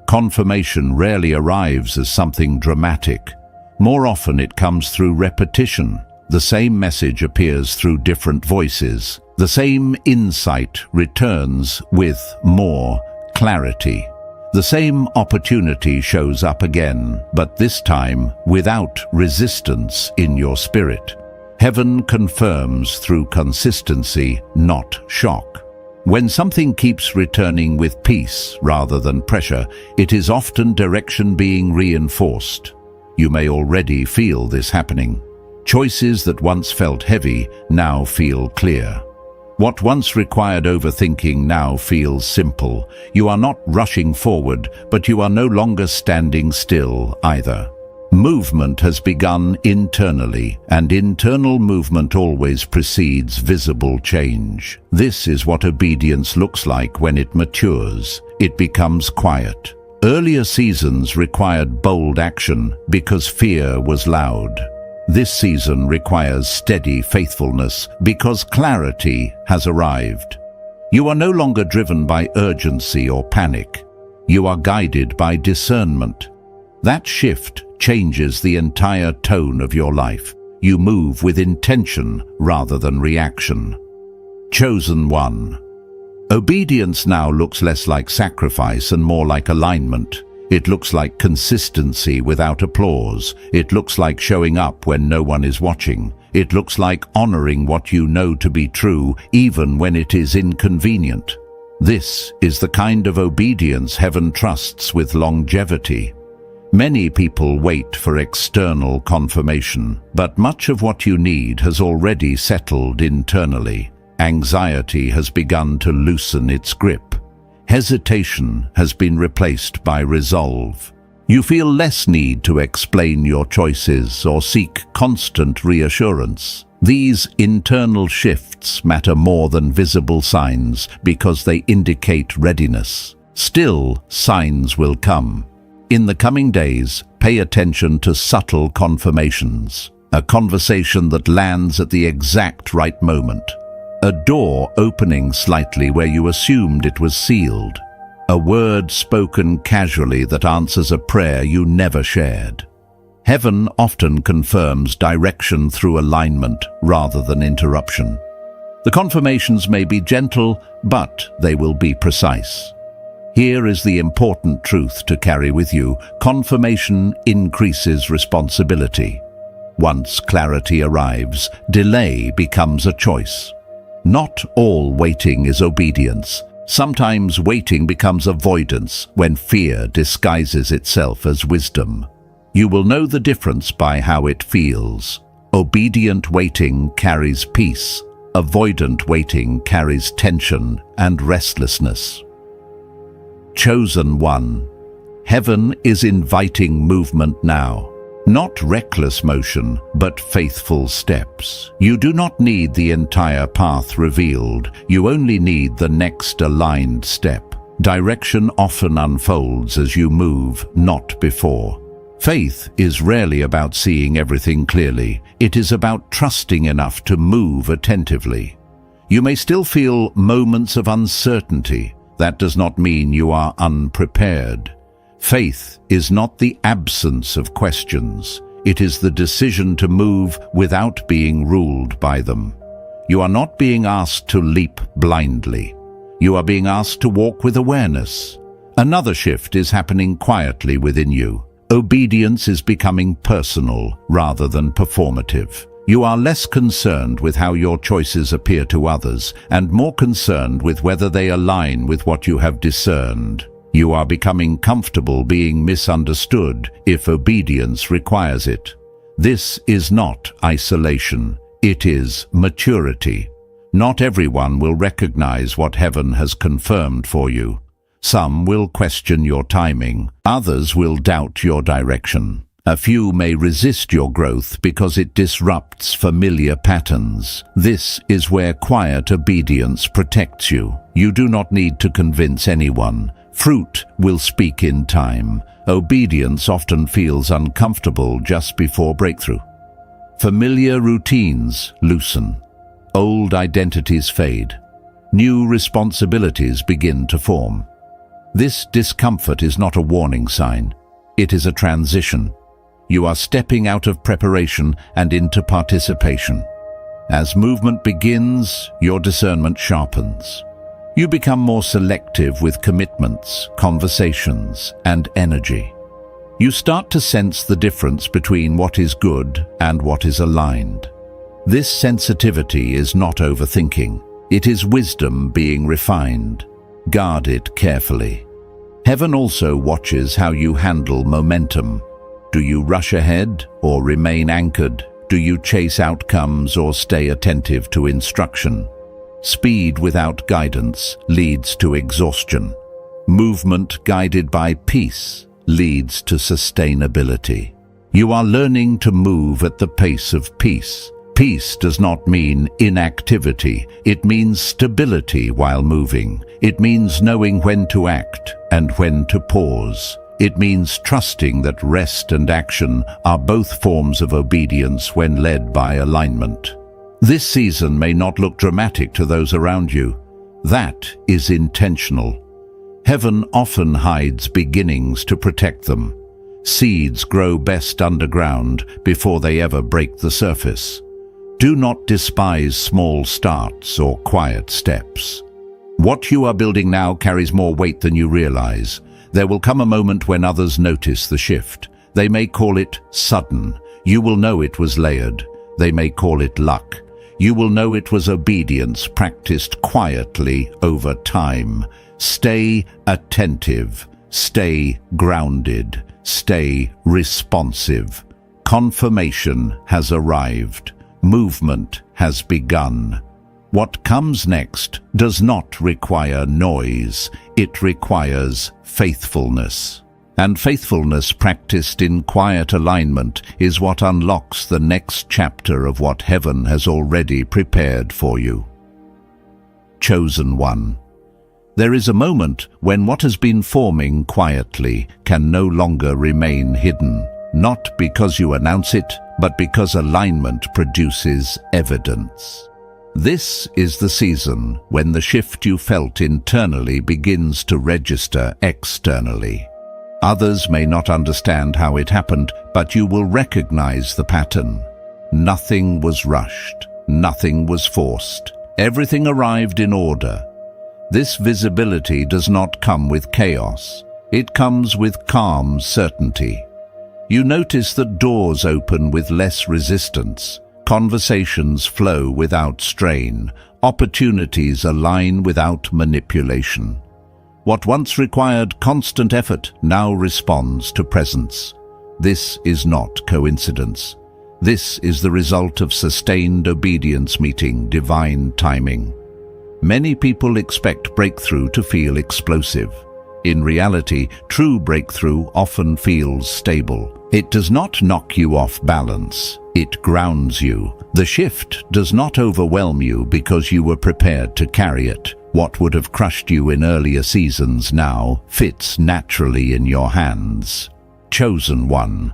Confirmation rarely arrives as something dramatic. More often it comes through repetition. The same message appears through different voices. The same insight returns with more clarity. The same opportunity shows up again, but this time without resistance in your spirit. Heaven confirms through consistency, not shock. When something keeps returning with peace rather than pressure, it is often direction being reinforced. You may already feel this happening. Choices that once felt heavy now feel clear. What once required overthinking now feels simple. You are not rushing forward, but you are no longer standing still either. Movement has begun internally, and internal movement always precedes visible change. This is what obedience looks like when it matures. It becomes quiet. Earlier seasons required bold action because fear was loud. This season requires steady faithfulness because clarity has arrived. You are no longer driven by urgency or panic. You are guided by discernment. That shift changes the entire tone of your life. You move with intention rather than reaction. Chosen one. Obedience now looks less like sacrifice and more like alignment. It looks like consistency without applause. It looks like showing up when no one is watching. It looks like honoring what you know to be true, even when it is inconvenient. This is the kind of obedience heaven trusts with longevity. Many people wait for external confirmation, but much of what you need has already settled internally. Anxiety has begun to loosen its grip. Hesitation has been replaced by resolve. You feel less need to explain your choices or seek constant reassurance. These internal shifts matter more than visible signs because they indicate readiness. Still, signs will come. In the coming days, pay attention to subtle confirmations. A conversation that lands at the exact right moment. A door opening slightly where you assumed it was sealed. A word spoken casually that answers a prayer you never shared. Heaven often confirms direction through alignment rather than interruption. The confirmations may be gentle, but they will be precise. Here is the important truth to carry with you. Confirmation increases responsibility. Once clarity arrives, delay becomes a choice. Not all waiting is obedience. Sometimes waiting becomes avoidance when fear disguises itself as wisdom. You will know the difference by how it feels. Obedient waiting carries peace. Avoidant waiting carries tension and restlessness. Chosen one. Heaven is inviting movement now. Not reckless motion, but faithful steps. You do not need the entire path revealed. You only need the next aligned step. Direction often unfolds as you move, not before. Faith is rarely about seeing everything clearly. It is about trusting enough to move attentively. You may still feel moments of uncertainty. That does not mean you are unprepared. Faith is not the absence of questions. It is the decision to move without being ruled by them. You are not being asked to leap blindly. You are being asked to walk with awareness. Another shift is happening quietly within you. Obedience is becoming personal rather than performative. You are less concerned with how your choices appear to others and more concerned with whether they align with what you have discerned. You are becoming comfortable being misunderstood if obedience requires it. This is not isolation. It is maturity. Not everyone will recognize what heaven has confirmed for you. Some will question your timing. Others will doubt your direction. A few may resist your growth because it disrupts familiar patterns. This is where quiet obedience protects you. You do not need to convince anyone. Fruit will speak in time. Obedience often feels uncomfortable just before breakthrough. Familiar routines loosen. Old identities fade. New responsibilities begin to form. This discomfort is not a warning sign. It is a transition. You are stepping out of preparation and into participation. As movement begins, your discernment sharpens. You become more selective with commitments, conversations, and energy. You start to sense the difference between what is good and what is aligned. This sensitivity is not overthinking. It is wisdom being refined. Guard it carefully. Heaven also watches how you handle momentum. Do you rush ahead or remain anchored? Do you chase outcomes or stay attentive to instruction? Speed without guidance leads to exhaustion. Movement guided by peace leads to sustainability. You are learning to move at the pace of peace. Peace does not mean inactivity. It means stability while moving. It means knowing when to act and when to pause. It means trusting that rest and action are both forms of obedience when led by alignment. This season may not look dramatic to those around you. That is intentional. Heaven often hides beginnings to protect them. Seeds grow best underground before they ever break the surface. Do not despise small starts or quiet steps. What you are building now carries more weight than you realize. There will come a moment when others notice the shift. They may call it sudden. You will know it was layered. They may call it luck. You will know it was obedience practiced quietly over time. Stay attentive. Stay grounded. Stay responsive. Confirmation has arrived. Movement has begun. What comes next does not require noise. It requires faithfulness. And faithfulness practiced in quiet alignment is what unlocks the next chapter of what heaven has already prepared for you. Chosen one. There is a moment when what has been forming quietly can no longer remain hidden, not because you announce it, but because alignment produces evidence. This is the season when the shift you felt internally begins to register externally. Others may not understand how it happened, but you will recognize the pattern. Nothing was rushed. Nothing was forced. Everything arrived in order. This visibility does not come with chaos. It comes with calm certainty. You notice that doors open with less resistance, conversations flow without strain, opportunities align without manipulation. What once required constant effort now responds to presence. This is not coincidence. This is the result of sustained obedience meeting divine timing. Many people expect breakthrough to feel explosive. In reality, true breakthrough often feels stable. It does not knock you off balance. It grounds you. The shift does not overwhelm you because you were prepared to carry it. What would have crushed you in earlier seasons now fits naturally in your hands. Chosen one.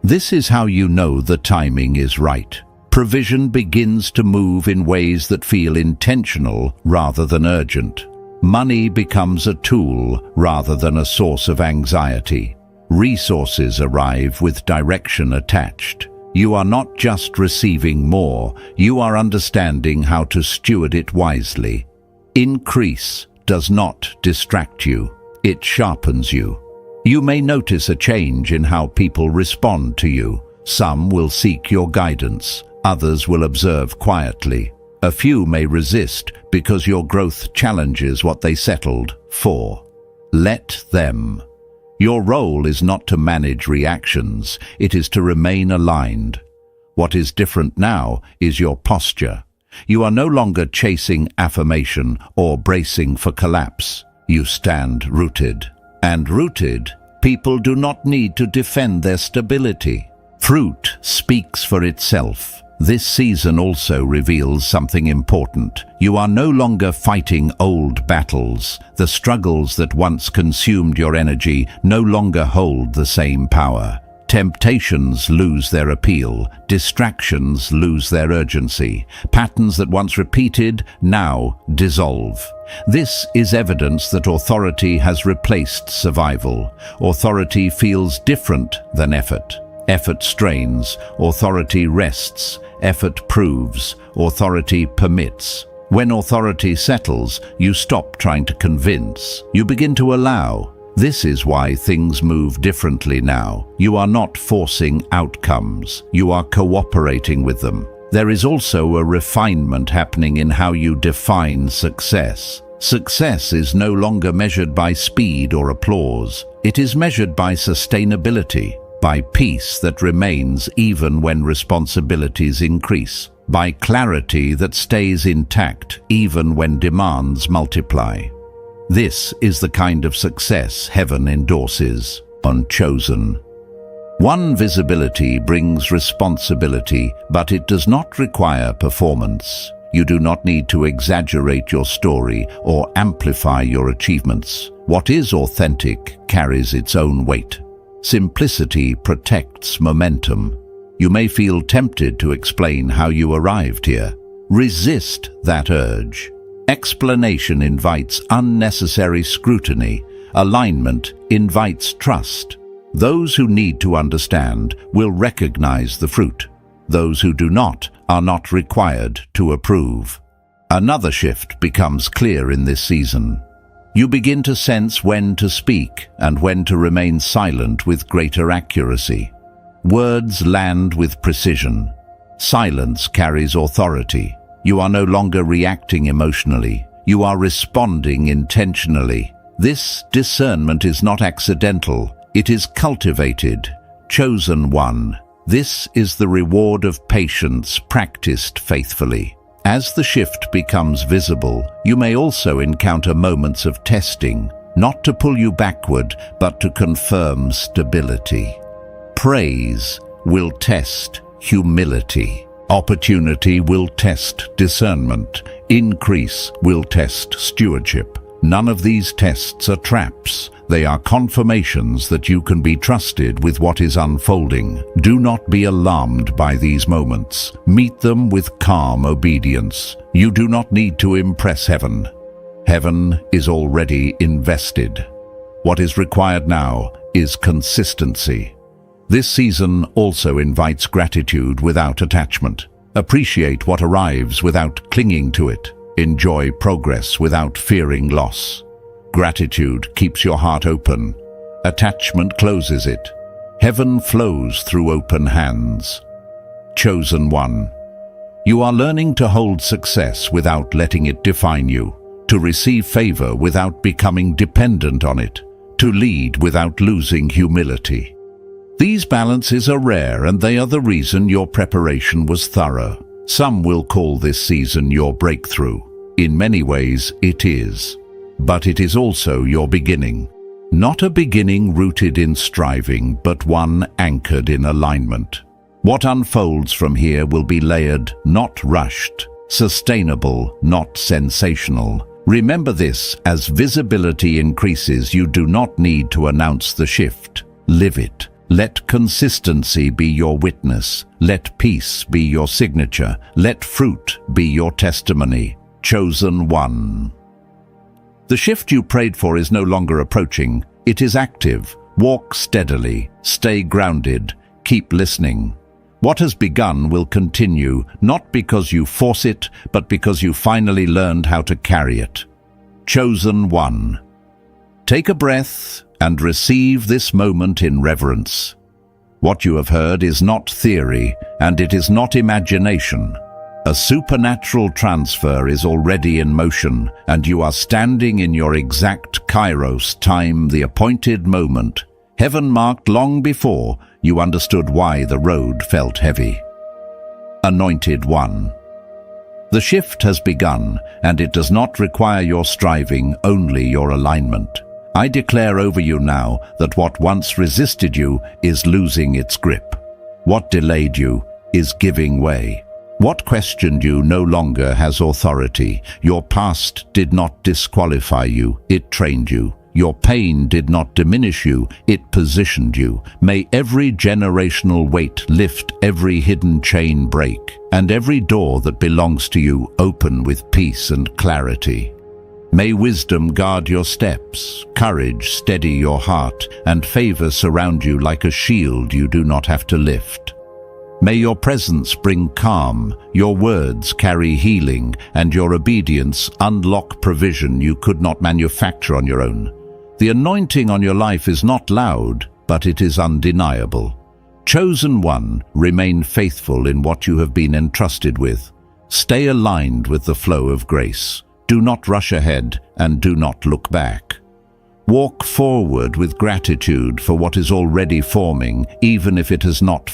This is how you know the timing is right. Provision begins to move in ways that feel intentional rather than urgent. Money becomes a tool rather than a source of anxiety. Resources arrive with direction attached. You are not just receiving more, you are understanding how to steward it wisely. Increase does not distract you, it sharpens you. You may notice a change in how people respond to you. Some will seek your guidance, others will observe quietly. A few may resist because your growth challenges what they settled for. Let them. Your role is not to manage reactions, it is to remain aligned. What is different now is your posture. You are no longer chasing affirmation or bracing for collapse. You stand rooted. And rooted, people do not need to defend their stability. Fruit speaks for itself. This season also reveals something important. You are no longer fighting old battles. The struggles that once consumed your energy no longer hold the same power. Temptations lose their appeal. Distractions lose their urgency. Patterns that once repeated now dissolve. This is evidence that authority has replaced survival. Authority feels different than effort. Effort strains, authority rests. Effort proves, authority permits. When authority settles, you stop trying to convince. You begin to allow. This is why things move differently now. You are not forcing outcomes. You are cooperating with them. There is also a refinement happening in how you define success. Success is no longer measured by speed or applause. It is measured by sustainability, by peace that remains even when responsibilities increase, by clarity that stays intact even when demands multiply. This is the kind of success heaven endorses on Chosen. One, visibility brings responsibility, but it does not require performance. You do not need to exaggerate your story or amplify your achievements. What is authentic carries its own weight. Simplicity protects momentum. You may feel tempted to explain how you arrived here. Resist that urge. Explanation invites unnecessary scrutiny. Alignment invites trust. Those who need to understand will recognize the fruit. Those who do not are not required to approve. Another shift becomes clear in this season. You begin to sense when to speak and when to remain silent with greater accuracy. Words land with precision. Silence carries authority. You are no longer reacting emotionally. You are responding intentionally. This discernment is not accidental. It is cultivated. Chosen one. This is the reward of patience practiced faithfully. As the shift becomes visible, you may also encounter moments of testing, not to pull you backward, but to confirm stability. Praise will test humility. Opportunity will test discernment. Increase will test stewardship. None of these tests are traps. They are confirmations that you can be trusted with what is unfolding. Do not be alarmed by these moments. Meet them with calm obedience. You do not need to impress heaven. Heaven is already invested. What is required now is consistency. This season also invites gratitude without attachment. Appreciate what arrives without clinging to it. Enjoy progress without fearing loss. Gratitude keeps your heart open. Attachment closes it. Heaven flows through open hands. Chosen one. You are learning to hold success without letting it define you, to receive favor without becoming dependent on it, to lead without losing humility. These balances are rare, and they are the reason your preparation was thorough. Some will call this season your breakthrough. In many ways, it is. But it is also your beginning. Not a beginning rooted in striving, but one anchored in alignment. What unfolds from here will be layered, not rushed, sustainable, not sensational. Remember this: as visibility increases, you do not need to announce the shift. Live it. Let consistency be your witness. Let peace be your signature. Let fruit be your testimony. Chosen one. The shift you prayed for is no longer approaching. It is active. Walk steadily. Stay grounded. Keep listening. What has begun will continue, not because you force it, but because you finally learned how to carry it. Chosen one. Take a breath and receive this moment in reverence. What you have heard is not theory, and it is not imagination. A supernatural transfer is already in motion, and you are standing in your exact kairos time, the appointed moment. Heaven marked long before you understood why the road felt heavy. Anointed one. The shift has begun, and it does not require your striving, only your alignment. I declare over you now that what once resisted you is losing its grip. What delayed you is giving way. What questioned you no longer has authority. Your past did not disqualify you, it trained you. Your pain did not diminish you, it positioned you. May every generational weight lift, every hidden chain break, and every door that belongs to you open with peace and clarity. May wisdom guard your steps, courage steady your heart, and favor surround you like a shield you do not have to lift. May your presence bring calm, your words carry healing, and your obedience unlock provision you could not manufacture on your own. The anointing on your life is not loud, but it is undeniable. Chosen one, remain faithful in what you have been entrusted with. Stay aligned with the flow of grace. Do not rush ahead and do not look back. Walk forward with gratitude for what is already forming, even if it has not